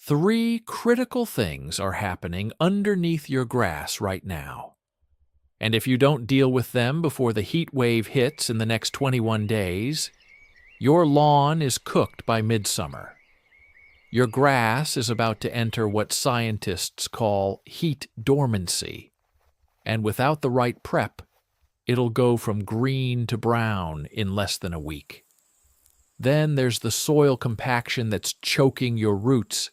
Three critical things are happening underneath your grass right now. And if you don't deal with them before the heat wave hits in the next 21 days, your lawn is cooked by midsummer. Your grass is about to enter what scientists call heat dormancy, and without the right prep, it'll go from green to brown in less than a week. Then there's the soil compaction that's choking your roots,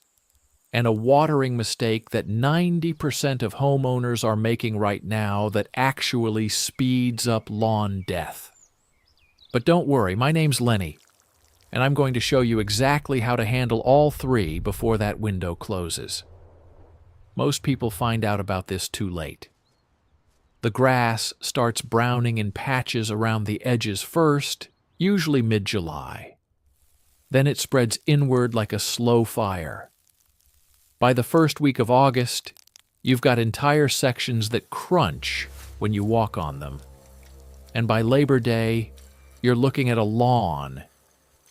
and a watering mistake that 90% of homeowners are making right now that actually speeds up lawn death. But don't worry, my name's Lenny, and I'm going to show you exactly how to handle all three before that window closes. Most people find out about this too late. The grass starts browning in patches around the edges first, usually mid-July. Then it spreads inward like a slow fire. By the first week of August, you've got entire sections that crunch when you walk on them. And by Labor Day, you're looking at a lawn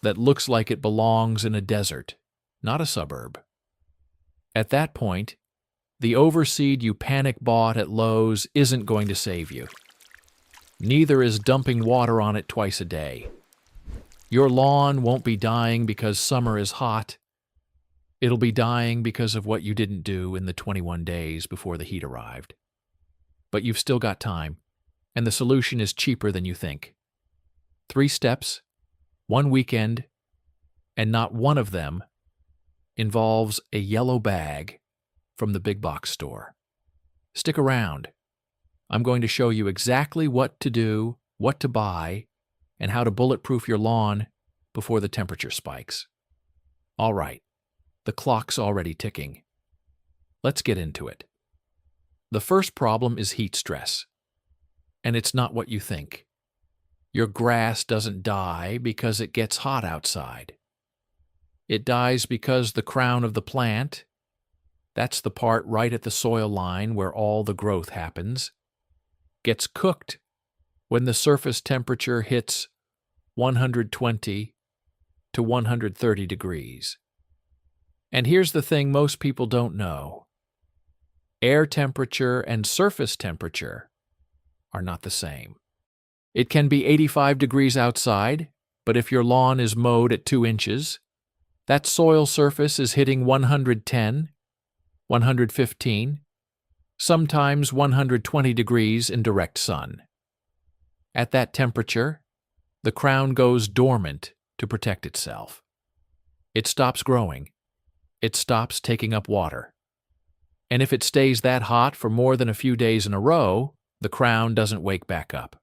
that looks like it belongs in a desert, not a suburb. At that point, the overseed you panic bought at Lowe's isn't going to save you. Neither is dumping water on it twice a day. Your lawn won't be dying because summer is hot. It'll be dying because of what you didn't do in the 21 days before the heat arrived. But you've still got time, and the solution is cheaper than you think. 3 steps, 1 weekend, and not one of them involves a yellow bag from the big box store. Stick around. I'm going to show you exactly what to do, what to buy, and how to bulletproof your lawn before the temperature spikes. All right, the clock's already ticking. Let's get into it. The first problem is heat stress, and it's not what you think. Your grass doesn't die because it gets hot outside. It dies because the crown of the plant, that's the part right at the soil line where all the growth happens, gets cooked when the surface temperature hits 120 to 130 degrees. And here's the thing most people don't know. Air temperature and surface temperature are not the same. It can be 85 degrees outside, but if your lawn is mowed at 2 inches, that soil surface is hitting 110, 115, sometimes 120 degrees in direct sun. At that temperature, the crown goes dormant to protect itself. It stops growing. It stops taking up water. And if it stays that hot for more than a few days in a row, the crown doesn't wake back up.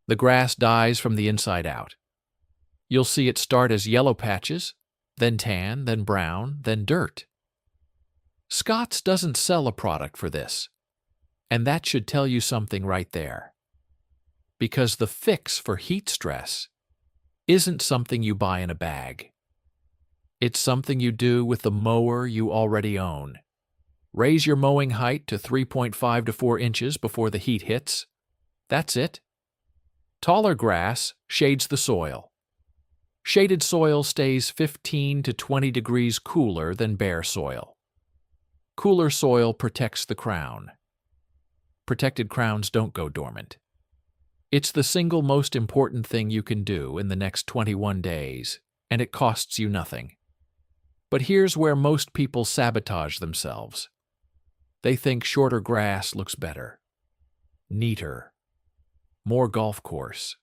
The grass dies from the inside out. You'll see it start as yellow patches, then tan, then brown, then dirt. Scott's doesn't sell a product for this, and that should tell you something right there. Because the fix for heat stress isn't something you buy in a bag. It's something you do with the mower you already own. Raise your mowing height to 3.5 to 4 inches before the heat hits. That's it. Taller grass shades the soil. Shaded soil stays 15 to 20 degrees cooler than bare soil. Cooler soil protects the crown. Protected crowns don't go dormant. It's the single most important thing you can do in the next 21 days, and it costs you nothing. But here's where most people sabotage themselves. They think shorter grass looks better, neater, more golf course.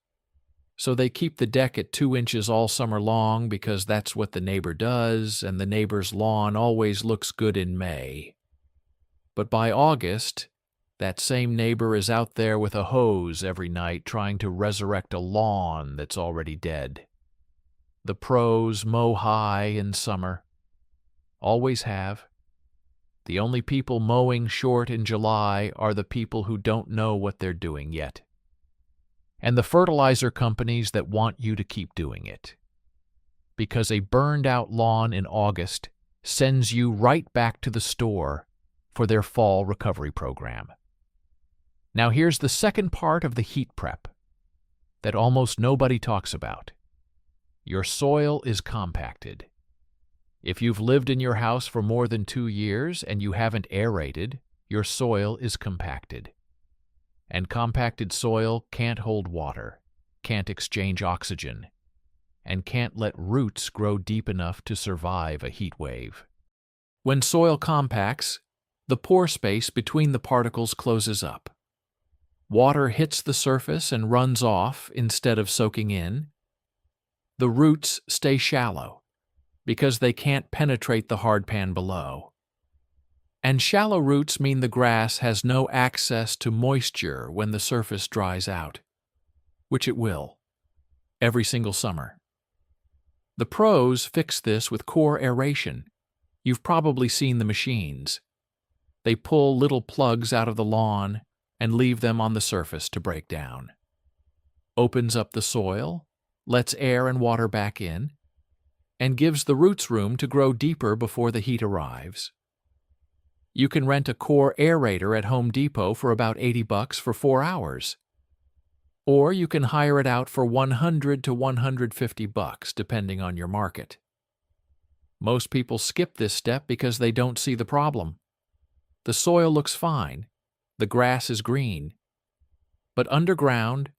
So they keep the deck at 2 inches all summer long because that's what the neighbor does, and the neighbor's lawn always looks good in May. But by August, that same neighbor is out there with a hose every night trying to resurrect a lawn that's already dead. The pros mow high in summer. Always have. The only people mowing short in July are the people who don't know what they're doing yet. And the fertilizer companies that want you to keep doing it. Because a burned-out lawn in August sends you right back to the store for their fall recovery program. Now here's the second part of the heat prep that almost nobody talks about. Your soil is compacted. If you've lived in your house for more than 2 years and you haven't aerated, your soil is compacted. And compacted soil can't hold water, can't exchange oxygen, and can't let roots grow deep enough to survive a heat wave. When soil compacts, the pore space between the particles closes up. Water hits the surface and runs off instead of soaking in. The roots stay shallow because they can't penetrate the hardpan below. And shallow roots mean the grass has no access to moisture when the surface dries out, which it will, every single summer. The pros fix this with core aeration. You've probably seen the machines. They pull little plugs out of the lawn and leave them on the surface to break down. Opens up the soil, lets air and water back in, and gives the roots room to grow deeper before the heat arrives. You can rent a core aerator at Home Depot for about $80 for 4 hours. Or you can hire it out for $100 to $150 depending on your market. Most people skip this step because they don't see the problem. The soil looks fine, the grass is green, but underground,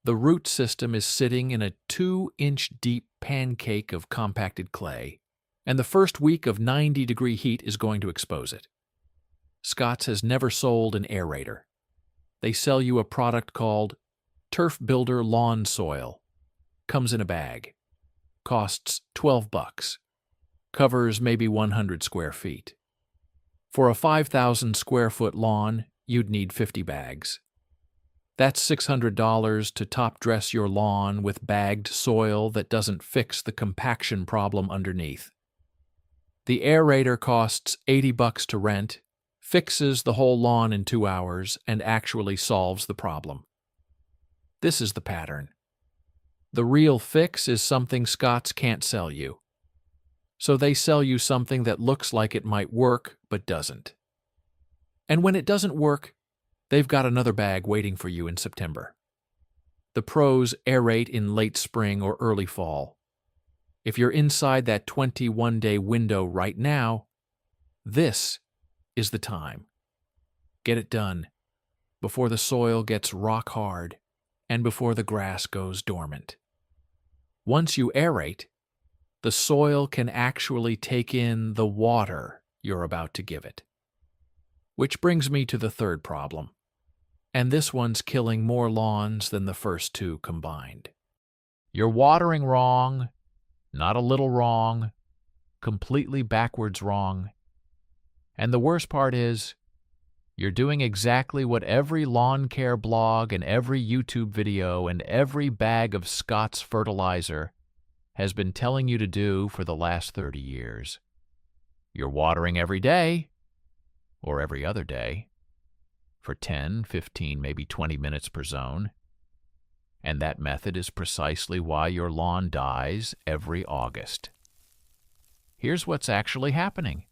the root system is sitting in a 2-inch deep pancake of compacted clay, and the first week of 90-degree heat is going to expose it. Scott's has never sold an aerator. They sell you a product called Turf Builder Lawn Soil. Comes in a bag. Costs $12. Covers maybe 100 square feet. For a 5,000 square foot lawn, you'd need 50 bags. That's $600 to top dress your lawn with bagged soil that doesn't fix the compaction problem underneath. The aerator costs $80 to rent, fixes the whole lawn in 2 hours, and actually solves the problem. This is the pattern. The real fix is something Scott's can't sell you. So they sell you something that looks like it might work, but doesn't. And when it doesn't work, they've got another bag waiting for you in September. The pros aerate in late spring or early fall. If you're inside that 21-day window right now, this is the time. Get it done before the soil gets rock hard and before the grass goes dormant. Once you aerate, the soil can actually take in the water you're about to give it. Which brings me to the third problem, and this one's killing more lawns than the first two combined. You're watering wrong, not a little wrong, completely backwards wrong. And the worst part is, you're doing exactly what every lawn care blog and every YouTube video and every bag of Scott's fertilizer has been telling you to do for the last 30 years. You're watering every day, or every other day, for 10, 15, maybe 20 minutes per zone. And that method is precisely why your lawn dies every August. Here's what's actually happening.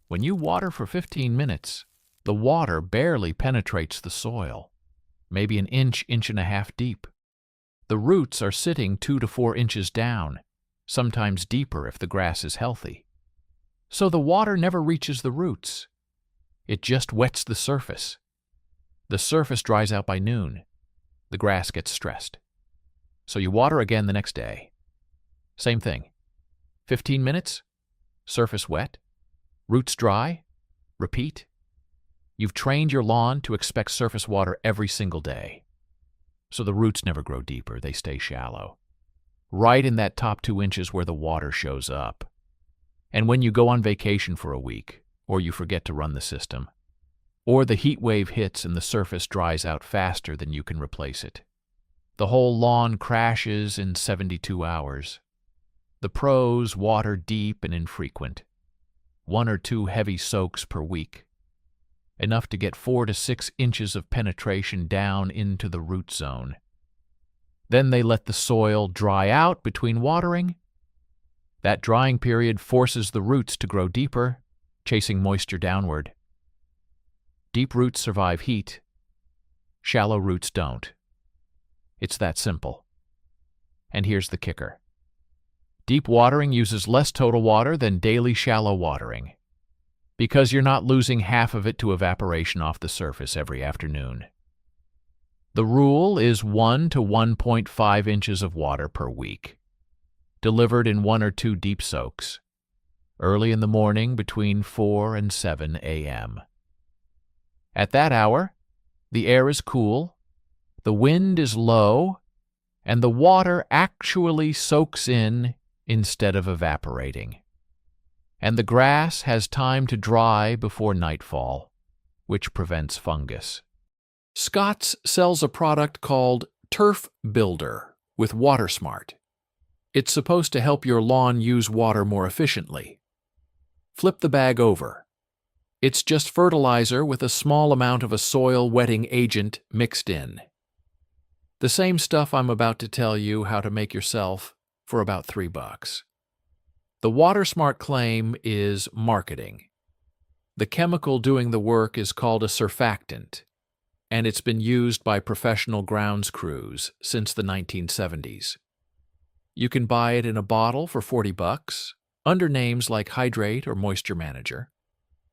When you water for 15 minutes, the water barely penetrates the soil, maybe an inch, inch and a half deep. The roots are sitting 2 to 4 inches down, sometimes deeper if the grass is healthy. So the water never reaches the roots. It just wets the surface. The surface dries out by noon. The grass gets stressed. So you water again the next day. Same thing. 15 minutes, surface wet, roots dry, repeat. You've trained your lawn to expect surface water every single day. So the roots never grow deeper, they stay shallow. Right in that top 2 inches where the water shows up. And when you go on vacation for a week, or you forget to run the system, or the heat wave hits and the surface dries out faster than you can replace it, the whole lawn crashes in 72 hours. The pros water deep and infrequent, 1 or 2 heavy soaks per week, enough to get 4 to 6 inches of penetration down into the root zone. Then they let the soil dry out between watering. That drying period forces the roots to grow deeper, chasing moisture downward. Deep roots survive heat. Shallow roots don't. It's that simple. And here's the kicker. Deep watering uses less total water than daily shallow watering, because you're not losing half of it to evaporation off the surface every afternoon. The rule is 1 to 1.5 inches of water per week, delivered in 1 or 2 deep soaks, early in the morning between 4 and 7 a.m. At that hour, the air is cool, the wind is low, and the water actually soaks in instead of evaporating. And the grass has time to dry before nightfall, which prevents fungus. Scott's sells a product called Turf Builder with WaterSmart. It's supposed to help your lawn use water more efficiently. Flip the bag over. It's just fertilizer with a small amount of a soil wetting agent mixed in. The same stuff I'm about to tell you how to make yourself for about $3. The WaterSmart claim is marketing. The chemical doing the work is called a surfactant, and it's been used by professional grounds crews since the 1970s. You can buy it in a bottle for $40 under names like Hydrate or Moisture Manager,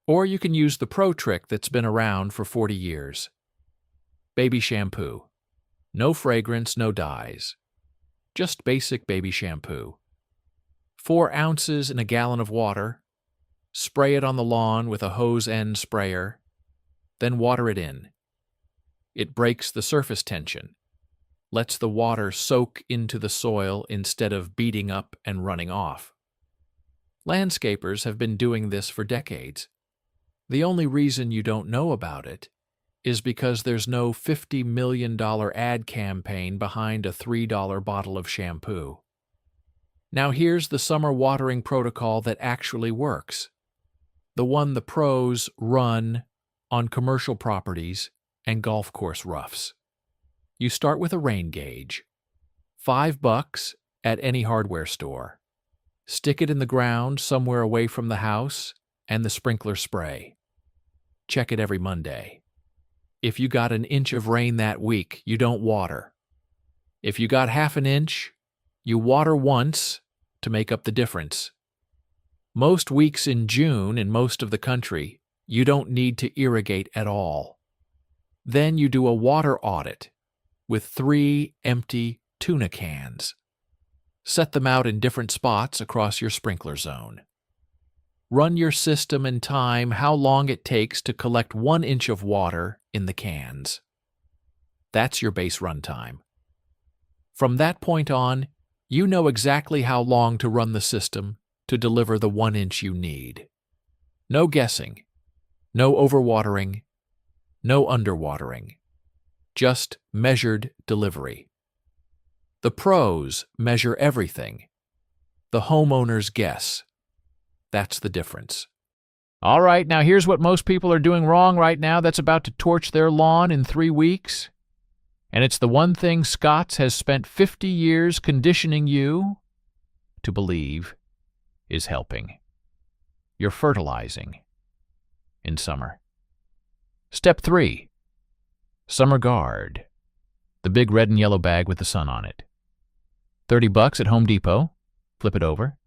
or you can use the pro trick that's been around for 40 years. Baby shampoo. No fragrance, no dyes. Just basic baby shampoo. 4 ounces in a gallon of water. Spray it on the lawn with a hose end sprayer, then water it in. It breaks the surface tension, lets the water soak into the soil instead of beating up and running off. Landscapers have been doing this for decades. The only reason you don't know about it is because there's no $50 million ad campaign behind a $3 bottle of shampoo. Now here's the summer watering protocol that actually works. The one the pros run on commercial properties and golf course roughs. You start with a rain gauge. $5 at any hardware store. Stick it in the ground somewhere away from the house and the sprinkler spray. Check it every Monday. If you got an inch of rain that week, you don't water. If you got half an inch, you water once to make up the difference. Most weeks in June in most of the country, you don't need to irrigate at all. Then you do a water audit with 3 empty tuna cans. Set them out in different spots across your sprinkler zone. Run your system and time how long it takes to collect 1 inch of water in the cans. That's your base run time. From that point on, you know exactly how long to run the system to deliver the 1 inch you need. No guessing, no overwatering, no underwatering, just measured delivery. The pros measure everything. The homeowners guess. That's the difference. All right, now here's what most people are doing wrong right now that's about to torch their lawn in 3 weeks. And it's the one thing Scott's has spent 50 years conditioning you to believe is helping. You're fertilizing in summer. Step 3. Summer Guard. The big red and yellow bag with the sun on it. $30 at Home Depot. Flip it over.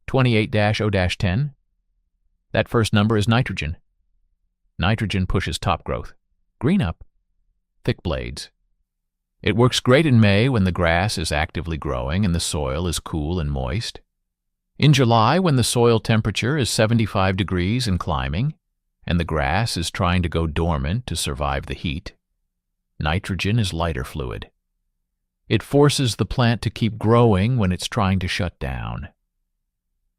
28-0-10. That first number is nitrogen. Nitrogen pushes top growth. Green up. Thick blades. It works great in May when the grass is actively growing and the soil is cool and moist. In July, when the soil temperature is 75 degrees and climbing, and the grass is trying to go dormant to survive the heat, nitrogen is lighter fluid. It forces the plant to keep growing when it's trying to shut down.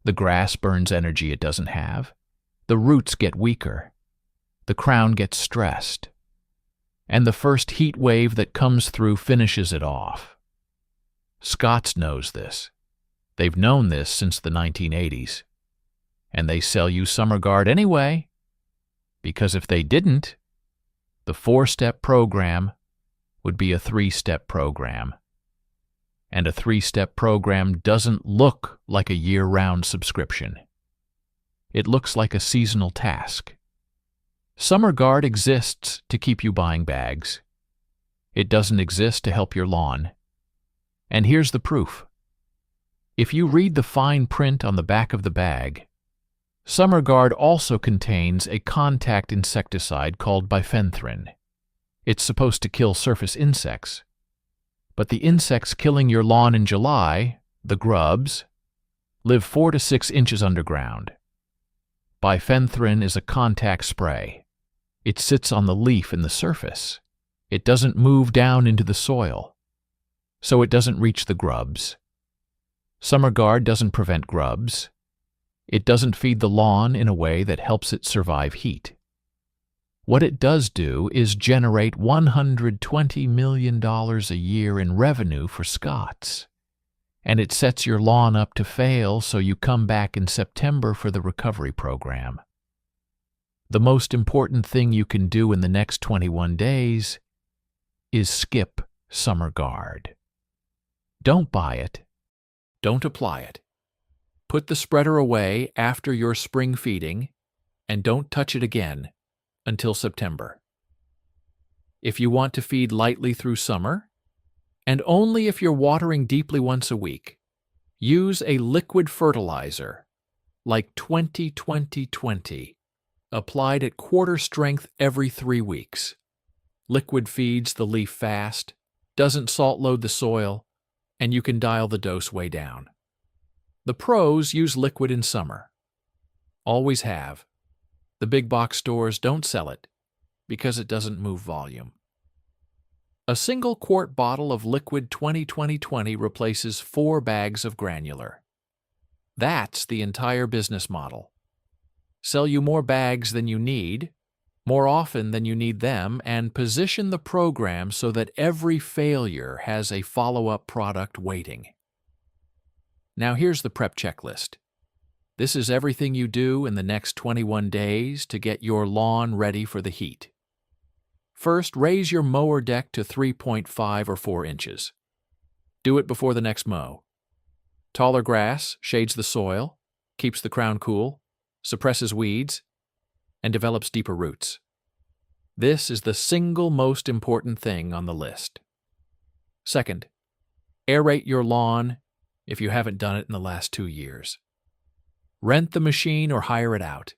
The grass burns energy it doesn't have. The roots get weaker. The crown gets stressed. And the first heat wave that comes through finishes it off. Scott's knows this. They've known this since the 1980s. And they sell you Summer Guard anyway, because if they didn't, the 4-step program would be a 3-step program. And a 3-step program doesn't look like a year-round subscription. It looks like a seasonal task. Summer Guard exists to keep you buying bags. It doesn't exist to help your lawn. And here's the proof. If you read the fine print on the back of the bag, Summer Guard also contains a contact insecticide called bifenthrin. It's supposed to kill surface insects. But the insects killing your lawn in July, the grubs, live 4 to 6 inches underground. Bifenthrin is a contact spray. It sits on the leaf and the surface. It doesn't move down into the soil, so it doesn't reach the grubs. Summer Guard doesn't prevent grubs. It doesn't feed the lawn in a way that helps it survive heat. What it does do is generate $120 million a year in revenue for Scots. And it sets your lawn up to fail so you come back in September for the recovery program. The most important thing you can do in the next 21 days is skip Summer Guard. Don't buy it. Don't apply it. Put the spreader away after your spring feeding and don't touch it again until September. If you want to feed lightly through summer, and only if you're watering deeply once a week, use a liquid fertilizer like 20-20-20, applied at quarter strength every 3 weeks. Liquid feeds the leaf fast, doesn't salt load the soil, and you can dial the dose way down. The pros use liquid in summer. Always have. The big box stores don't sell it because it doesn't move volume. A single quart bottle of liquid 20-20-20 replaces 4 bags of granular. That's the entire business model. Sell you more bags than you need, more often than you need them, and position the program so that every failure has a follow-up product waiting. Now here's the prep checklist. This is everything you do in the next 21 days to get your lawn ready for the heat. First, raise your mower deck to 3.5 or 4 inches. Do it before the next mow. Taller grass shades the soil, keeps the crown cool, suppresses weeds, and develops deeper roots. This is the single most important thing on the list. Second, aerate your lawn if you haven't done it in the last 2 years. Rent the machine or hire it out.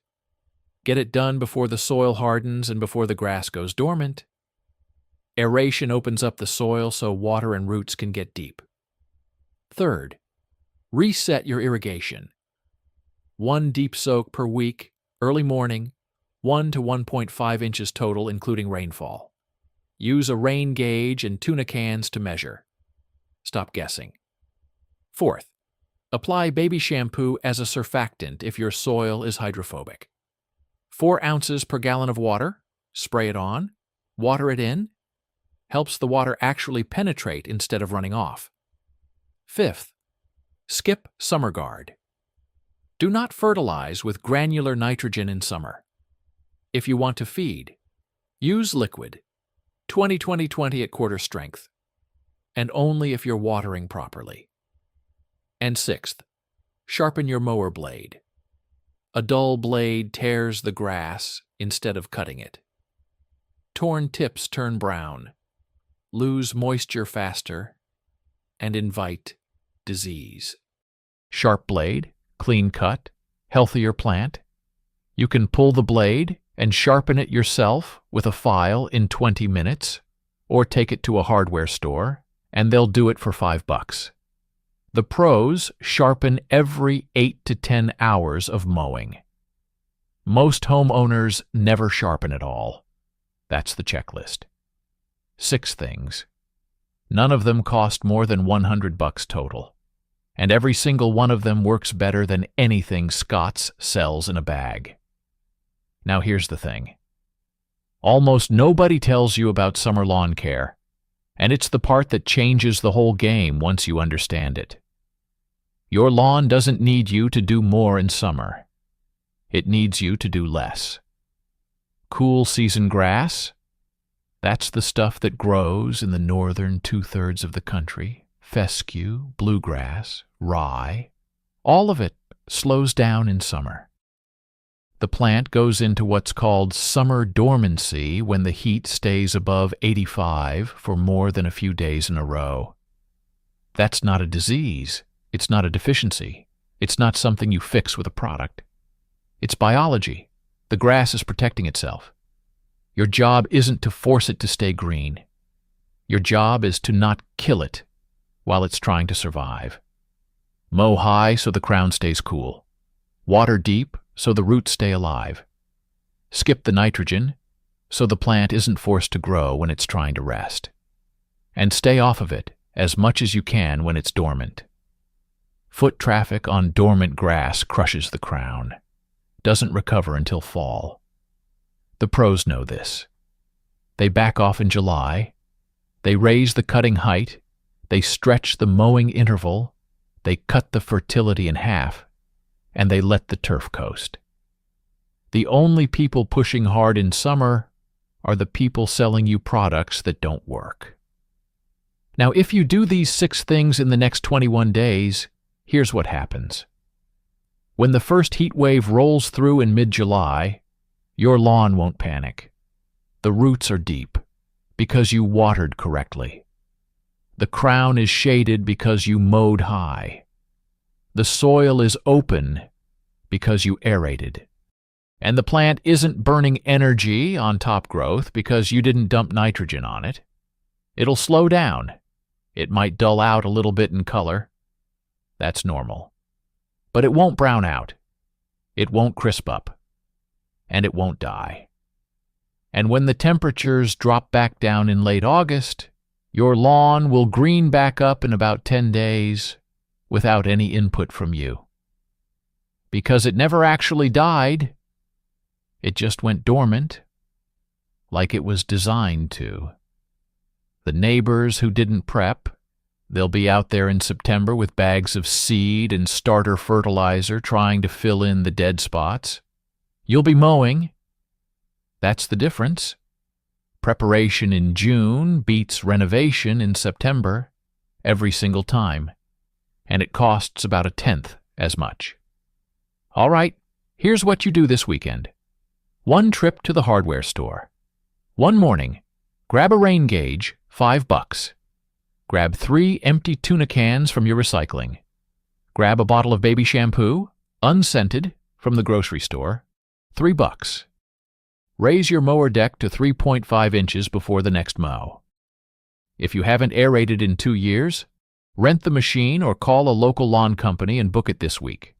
Get it done before the soil hardens and before the grass goes dormant. Aeration opens up the soil so water and roots can get deep. Third, reset your irrigation. 1 deep soak per week, early morning, 1 to 1.5 inches total including rainfall. Use a rain gauge and tuna cans to measure. Stop guessing. Fourth, apply baby shampoo as a surfactant if your soil is hydrophobic. 4 ounces per gallon of water, spray it on, water it in. Helps the water actually penetrate instead of running off. Fifth, skip Summer Guard. Do not fertilize with granular nitrogen in summer. If you want to feed, use liquid, 20-20-20 at quarter strength, and only if you're watering properly. And sixth, sharpen your mower blade. A dull blade tears the grass instead of cutting it. Torn tips turn brown, lose moisture faster, and invite disease. Sharp blade, clean cut, healthier plant. You can pull the blade and sharpen it yourself with a file in 20 minutes, or take it to a hardware store, and they'll do it for $5. The pros sharpen every 8 to 10 hours of mowing. Most homeowners never sharpen at all. That's the checklist. 6 things. None of them cost more than $100 total, and every single one of them works better than anything Scott's sells in a bag. Now here's the thing. Almost nobody tells you about summer lawn care, and it's the part that changes the whole game once you understand it. Your lawn doesn't need you to do more in summer. It needs you to do less. Cool season grass? That's the stuff that grows in the northern 2/3 of the country. Fescue, bluegrass, rye. All of it slows down in summer. The plant goes into what's called summer dormancy when the heat stays above 85 for more than a few days in a row. That's not a disease. It's not a deficiency. It's not something you fix with a product. It's biology. The grass is protecting itself. Your job isn't to force it to stay green. Your job is to not kill it while it's trying to survive. Mow high so the crown stays cool. Water deep so the roots stay alive. Skip the nitrogen so the plant isn't forced to grow when it's trying to rest. And stay off of it as much as you can when it's dormant. Foot traffic on dormant grass crushes the crown, doesn't recover until fall. The pros know this. They back off in July, they raise the cutting height, they stretch the mowing interval, they cut the fertility in half, and they let the turf coast. The only people pushing hard in summer are the people selling you products that don't work. Now, if you do these 6 things in the next 21 days, here's what happens. When the first heat wave rolls through in mid-July, your lawn won't panic. The roots are deep because you watered correctly. The crown is shaded because you mowed high. The soil is open because you aerated. And the plant isn't burning energy on top growth because you didn't dump nitrogen on it. It'll slow down. It might dull out a little bit in color. That's normal. But it won't brown out. It won't crisp up. And it won't die. And when the temperatures drop back down in late August, your lawn will green back up in about 10 days without any input from you. Because it never actually died. It just went dormant, like it was designed to. The neighbors who didn't prep, they'll be out there in September with bags of seed and starter fertilizer trying to fill in the dead spots. You'll be mowing. That's the difference. Preparation in June beats renovation in September every single time, and it costs about 1/10 as much. All right, here's what you do this weekend. 1 trip to the hardware store. 1 morning, grab a rain gauge, $5. Grab 3 empty tuna cans from your recycling. Grab a bottle of baby shampoo, unscented, from the grocery store, $3. Raise your mower deck to 3.5 inches before the next mow. If you haven't aerated in 2 years, rent the machine or call a local lawn company and book it this week.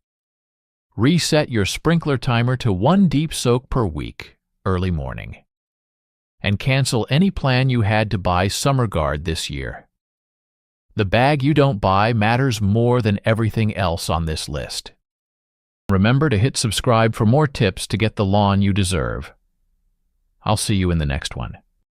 Reset your sprinkler timer to 1 deep soak per week, early morning. And cancel any plan you had to buy Summer Guard this year. The bag you don't buy matters more than everything else on this list. Remember to hit subscribe for more tips to get the lawn you deserve. I'll see you in the next one.